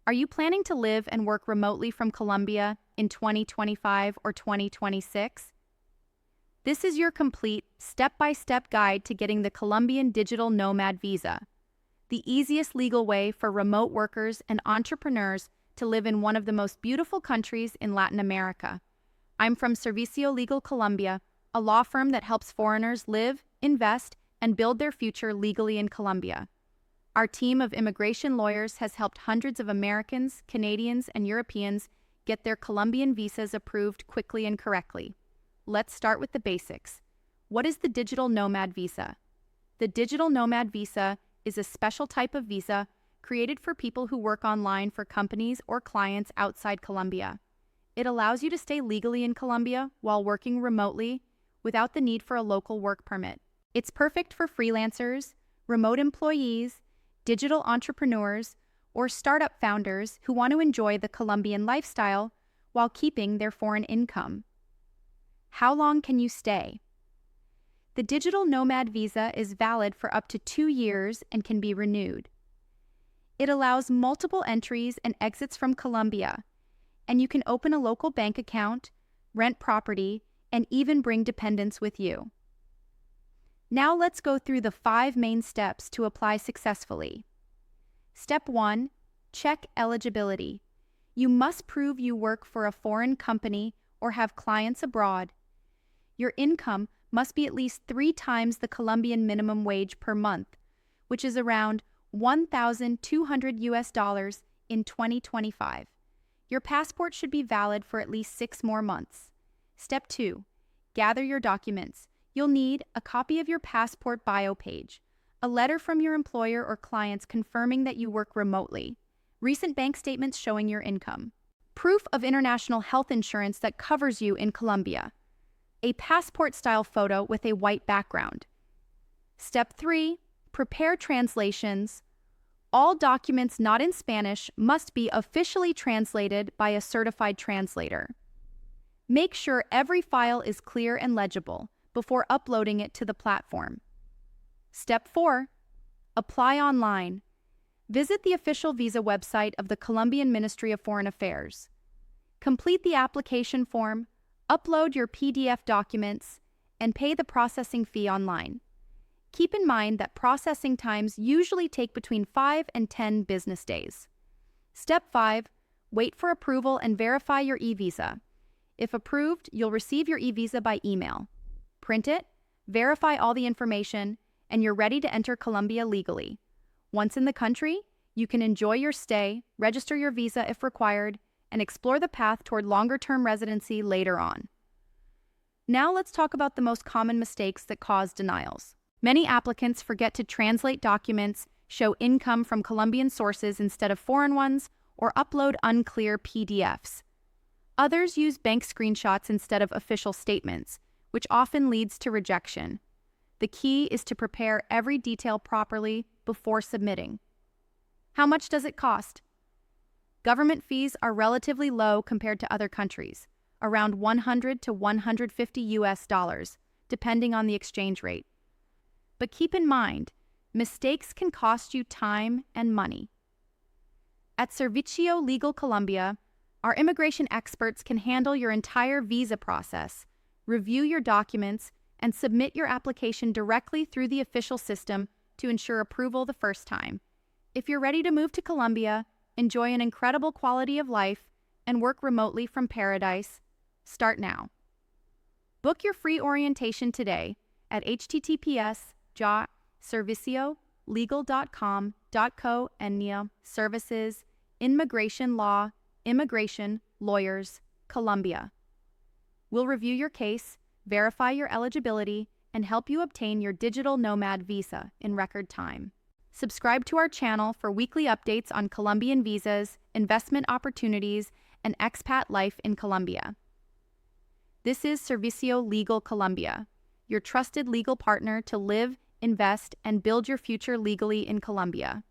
Are you planning to live and work remotely from Colombia in 2025 or 2026? This is your complete, step-by-step guide to getting the Colombian Digital Nomad Visa, the easiest legal way for remote workers and entrepreneurs to live in one of the most beautiful countries in Latin America. I'm from Servicio Legal Colombia, a law firm that helps foreigners live, invest, and build their future legally in Colombia. Our team of immigration lawyers has helped hundreds of Americans, Canadians, and Europeans get their Colombian visas approved quickly and correctly. Let's start with the basics. What is the Digital Nomad Visa? The Digital Nomad Visa is a special type of visa created for people who work online for companies or clients outside Colombia. It allows you to stay legally in Colombia while working remotely without the need for a local work permit. It's perfect for freelancers, remote employees, digital entrepreneurs, or startup founders who want to enjoy the Colombian lifestyle while keeping their foreign income. How long can you stay? The Digital Nomad Visa is valid for up to 2 years and can be renewed. It allows multiple entries and exits from Colombia, and you can open a local bank account, rent property, and even bring dependents with you. Now let's go through the 5 main steps to apply successfully. Step 1. Check eligibility. You must prove you work for a foreign company or have clients abroad. Your income must be at least 3 times the Colombian minimum wage per month, which is around $1,200 in 2025. Your passport should be valid for at least 6 more months. Step 2. Gather your documents. You'll need a copy of your passport bio page, a letter from your employer or clients confirming that you work remotely, recent bank statements showing your income, proof of international health insurance that covers you in Colombia, a passport-style photo with a white background. Step 3. Prepare translations. All documents not in Spanish must be officially translated by a certified translator. Make sure every file is clear and legible before uploading it to the platform. Step 4. Apply online. Visit the official visa website of the Colombian Ministry of Foreign Affairs. Complete the application form, upload your PDF documents, and pay the processing fee online. Keep in mind that processing times usually take between 5 and 10 business days. Step 5. Wait for approval and verify your e-visa. If approved, you'll receive your e-visa by email. Print it, verify all the information, and you're ready to enter Colombia legally. Once in the country, you can enjoy your stay, register your visa if required, and explore the path toward longer-term residency later on. Now let's talk about the most common mistakes that cause denials. Many applicants forget to translate documents, show income from Colombian sources instead of foreign ones, or upload unclear PDFs. Others use bank screenshots instead of official statements, which often leads to rejection. The key is to prepare every detail properly before submitting. How much does it cost? Government fees are relatively low compared to other countries, around $100 to $150, depending on the exchange rate. But keep in mind, mistakes can cost you time and money. At Servicio Legal Colombia, our immigration experts can handle your entire visa process, review your documents, and submit your application directly through the official system to ensure approval the first time. If you're ready to move to Colombia, enjoy an incredible quality of life, and work remotely from paradise, start now. Book your free orientation today at https://serviciolegal.com.co/. Services, Immigration Law, Immigration Lawyers, Colombia. We'll review your case, verify your eligibility, and help you obtain your Digital Nomad Visa in record time. Subscribe to our channel for weekly updates on Colombian visas, investment opportunities, and expat life in Colombia. This is Servicio Legal Colombia, your trusted legal partner to live, invest, and build your future legally in Colombia.